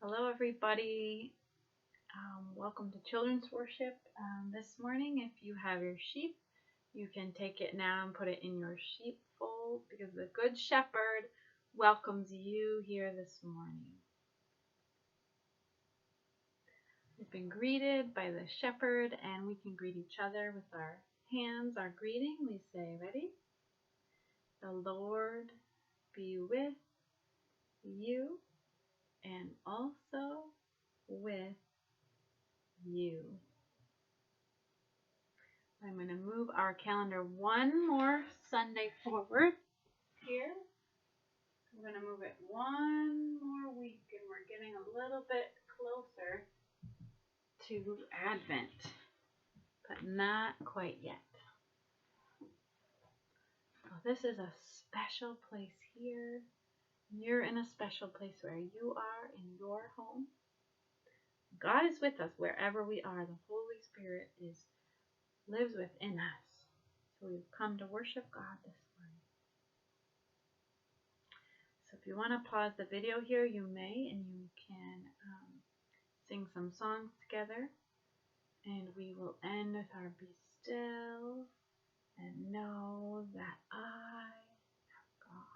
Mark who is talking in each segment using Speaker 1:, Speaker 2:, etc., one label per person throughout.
Speaker 1: Hello, everybody. Welcome to Children's Worship. This morning, if you have your sheep, you can take it now and put it in your sheepfold because the Good Shepherd welcomes you here this morning. We've been greeted by the shepherd, and we can greet each other with our hands. Our greeting, we say, ready? The Lord be with you and also with you. I'm going to move our calendar one more Sunday forward here. We're going to move it one more week, and we're getting a little bit closer to Advent, but not quite yet. Well, this is a special place here. You're in a special place where you are in your home. God is with us wherever we are. The Holy Spirit lives within us. So we've come to worship God this morning. So if you want to pause the video here, you may, and you can sing some songs together. And we will end with our Be Still and Know That I Am God.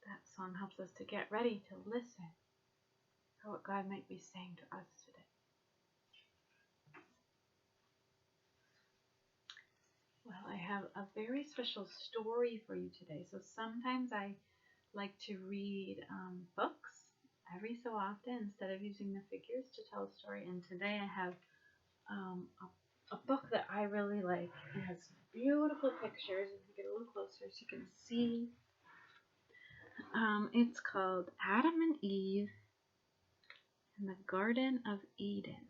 Speaker 1: That song helps us to get ready to listen for what God might be saying to us today. Well, I have a very special story for you today. So sometimes I like to read books every so often instead of using the figures to tell a story. And today I have a book that I really like. It has beautiful pictures. If you get a little closer so you can see. It's called Adam and Eve in the Garden of Eden.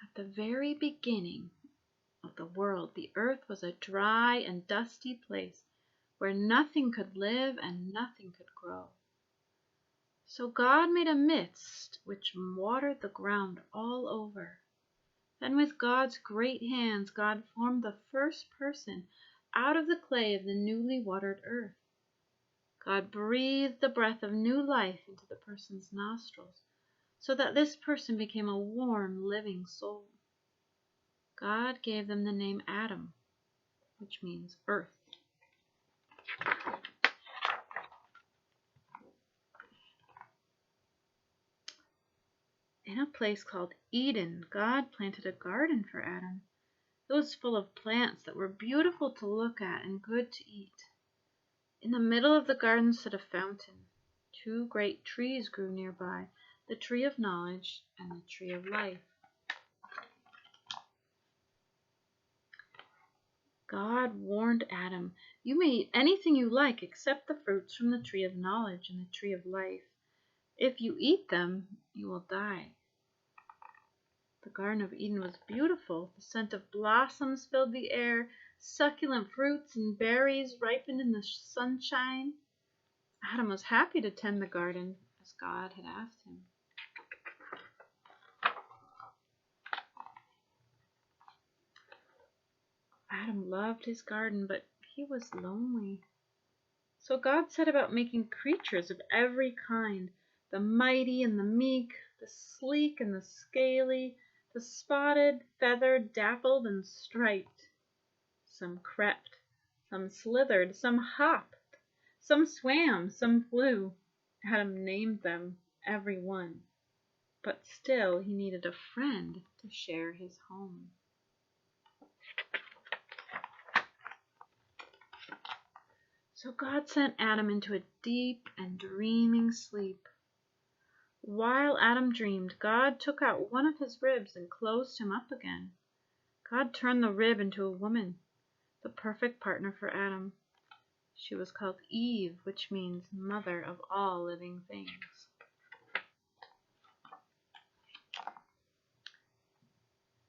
Speaker 1: At the very beginning of the world, the earth was a dry and dusty place where nothing could live and nothing could grow. So God made a mist which watered the ground all over. Then with God's great hands, God formed the first person out of the clay of the newly watered earth. God breathed the breath of new life into the person's nostrils, so that this person became a warm, living soul. God gave them the name Adam, which means earth. In a place called Eden, God planted a garden for Adam. It was full of plants that were beautiful to look at and good to eat. In the middle of the garden stood a fountain. 2 great trees grew nearby, the tree of knowledge and the tree of life. God warned Adam, "You may eat anything you like except the fruits from the tree of knowledge and the tree of life. If you eat them, you will die." The Garden of Eden was beautiful. The scent of blossoms filled the air. Succulent fruits and berries ripened in the sunshine. Adam was happy to tend the garden as God had asked him. Adam loved his garden, but he was lonely. So God set about making creatures of every kind, the mighty and the meek, the sleek and the scaly, the spotted, feathered, dappled, and striped. Some crept, some slithered, some hopped, some swam, some flew. Adam named them, every one. But still he needed a friend to share his home. So God sent Adam into a deep and dreaming sleep. While Adam dreamed, God took out one of his ribs and closed him up again. God turned the rib into a woman, the perfect partner for Adam. She was called Eve, which means mother of all living things.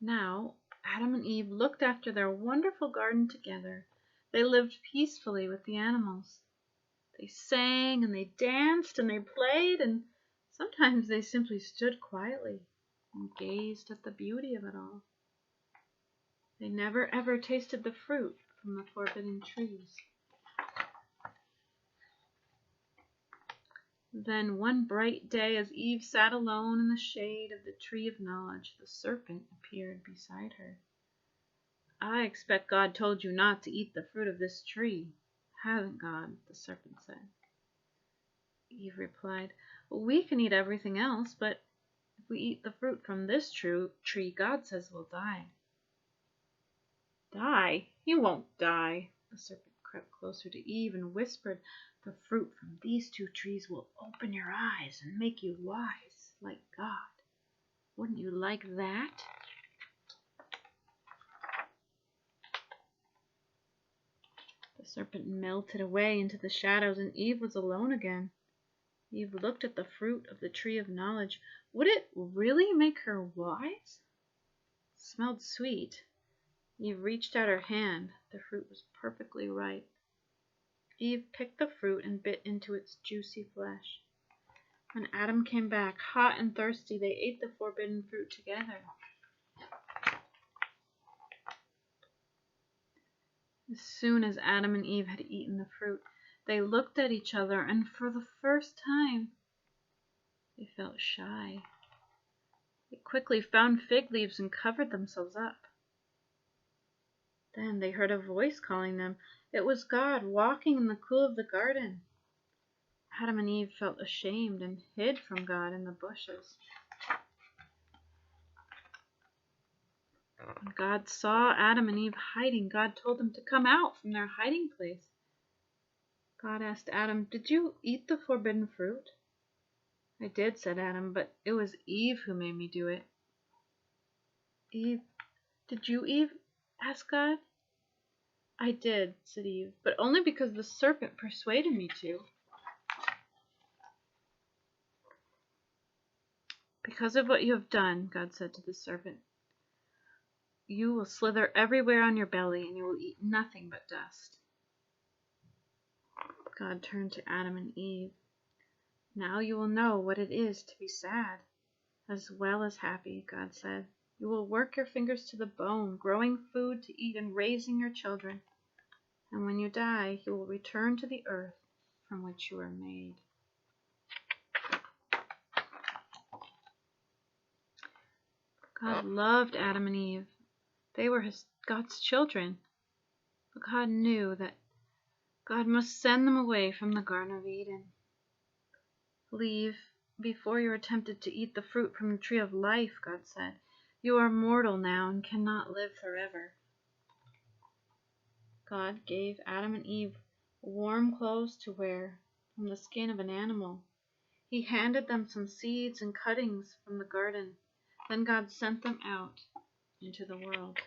Speaker 1: Now, Adam and Eve looked after their wonderful garden together. They lived peacefully with the animals. They sang and they danced and they played, and Sometimes they simply stood quietly and gazed at the beauty of it all. They never ever tasted the fruit from the forbidden trees. Then one bright day, as Eve sat alone in the shade of the tree of knowledge, the serpent appeared beside her. "I expect God told you not to eat the fruit of this tree, hasn't God?" the serpent said. Eve replied, "We can eat everything else, but if we eat the fruit from this tree, God says we'll die." "Die? You won't die." The serpent crept closer to Eve and whispered, "The fruit from these two trees will open your eyes and make you wise, like God. Wouldn't you like that?" The serpent melted away into the shadows, and Eve was alone again. Eve looked at the fruit of the tree of knowledge. Would it really make her wise? It smelled sweet. Eve reached out her hand. The fruit was perfectly ripe. Eve picked the fruit and bit into its juicy flesh. When Adam came back, hot and thirsty, they ate the forbidden fruit together. As soon as Adam and Eve had eaten the fruit, they looked at each other, and for the first time, they felt shy. They quickly found fig leaves and covered themselves up. Then they heard a voice calling them. It was God walking in the cool of the garden. Adam and Eve felt ashamed and hid from God in the bushes. When God saw Adam and Eve hiding, God told them to come out from their hiding place. God asked Adam, "Did you eat the forbidden fruit?" "I did," said Adam, "but it was Eve who made me do it." "Eve, did you, Eve?" asked God. "I did," said Eve, "but only because the serpent persuaded me to." "Because of what you have done," God said to the serpent, "you will slither everywhere on your belly, and you will eat nothing but dust." God turned to Adam and Eve. "Now you will know what it is to be sad, as well as happy," God said. "You will work your fingers to the bone, growing food to eat and raising your children. And when you die, you will return to the earth from which you were made." God loved Adam and Eve. They were God's children. But God knew that God must send them away from the Garden of Eden. "Leave before you are tempted to eat the fruit from the tree of life," God said. "You are mortal now and cannot live forever." God gave Adam and Eve warm clothes to wear from the skin of an animal. He handed them some seeds and cuttings from the garden. Then God sent them out into the world.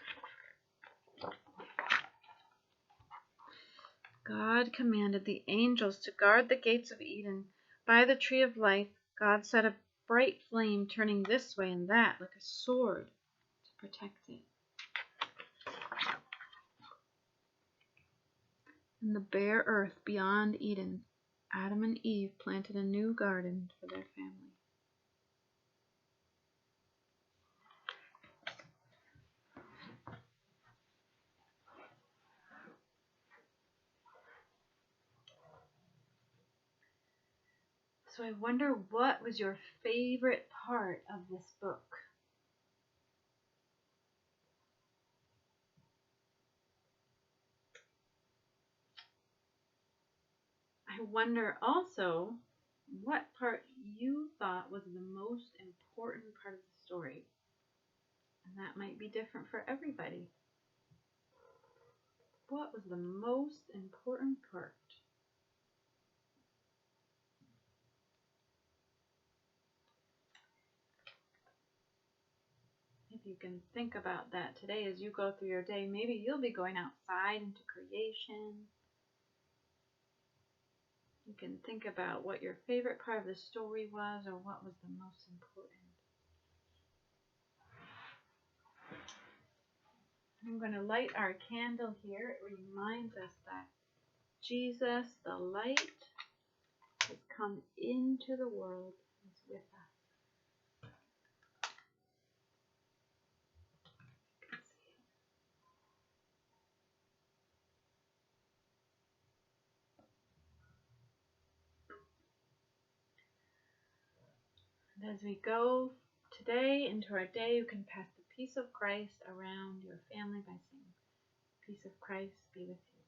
Speaker 1: God commanded the angels to guard the gates of Eden. By the tree of life, God set a bright flame turning this way and that like a sword to protect it. In the bare earth beyond Eden, Adam and Eve planted a new garden for their family. So I wonder, what was your favorite part of this book? I wonder also what part you thought was the most important part of the story. And that might be different for everybody. What was the most important part? If you can think about that today as you go through your day, maybe you'll be going outside into creation. You can think about what your favorite part of the story was, or what was the most important. I'm going to light our candle here. It reminds us that Jesus, the light, has come into the world as with us. And as we go today into our day, you can pass the peace of Christ around your family by saying, "Peace of Christ be with you."